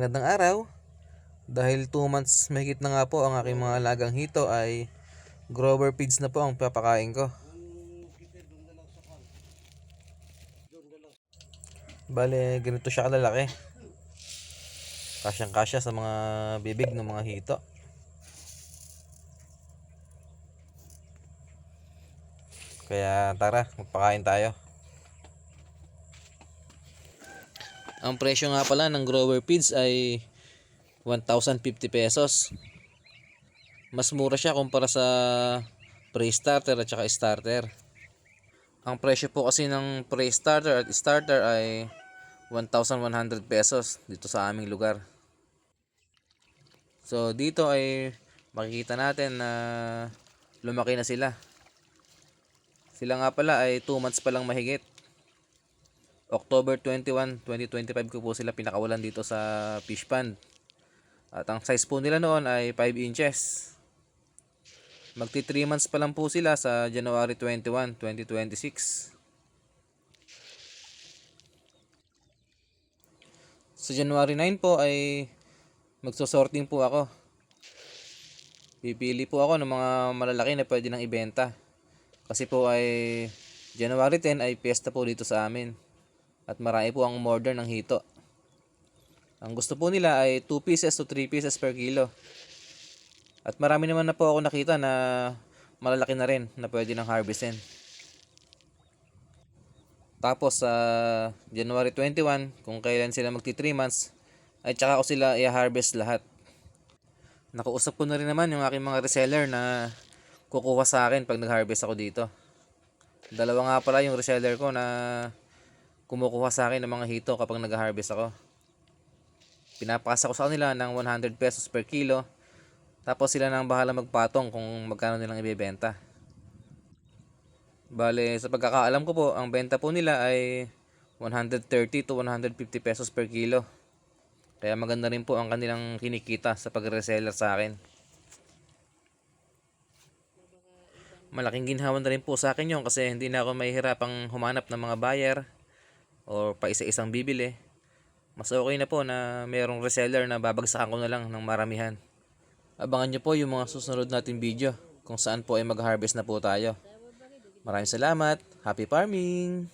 Magandang araw. Dahil 2 months mahigit na nga po ang aking mga alagang hito ay grower feeds na po ang papakain ko. Bale, ganito siya kalalaki. Kasyang kasya sa mga bibig ng mga hito. Kaya tara, magpakain tayo. Ang presyo nga pala ng grower feeds ay 1,050 pesos. Mas mura siya kumpara sa pre-starter at saka starter. Ang presyo po kasi ng pre-starter at starter ay 1,100 pesos dito sa aming lugar. So dito ay makikita natin na lumaki na sila. Sila nga pala ay 2 months pa lang mahigit. October 21, 2025 ko po sila pinakawalan dito sa fish pond. At ang size po nila noon ay 5 inches. Magti 3 months pa lang po sila sa January 21, 2026. Sa January 9 po ay magsosorting po ako. Pipili po ako ng mga malalaki na pwede nang ibenta. Kasi po ay January 10 ay piyesta po dito sa amin. At marami po ang order ng hito. Ang gusto po nila ay 2 pieces to 3 pieces per kilo. At marami naman na po ako nakita na malalaki na rin na pwede nang harvestin. Tapos sa January 21, kung kailan sila magti 3 months, ay tsaka ko sila i-harvest lahat. Nakausap ko na rin naman yung aking mga reseller na kukuha sa akin pag nag-harvest ako dito. Dalawa nga pala yung reseller ko na kumukuha sa akin ng mga hito kapag nag-harvest ako. Pinapasa ko sa kanila ng 100 pesos per kilo. Tapos sila nang bahala magpatong kung magkano nilang ibebenta. Bale, sa pagkakaalam ko po, ang benta po nila ay 130 to 150 pesos per kilo. Kaya maganda rin po ang kanilang kinikita sa pag-reseller sa akin. Malaking ginhawa na rin po sa akin yun kasi hindi na ako mahihirapang humanap ng mga buyer o pa isa-isang bibili. Mas okay na po na mayroong reseller na babagsakan ko na lang ng maramihan. Abangan nyo po yung mga susunod nating video kung saan po ay mag-harvest na po tayo. Maraming salamat. Happy farming!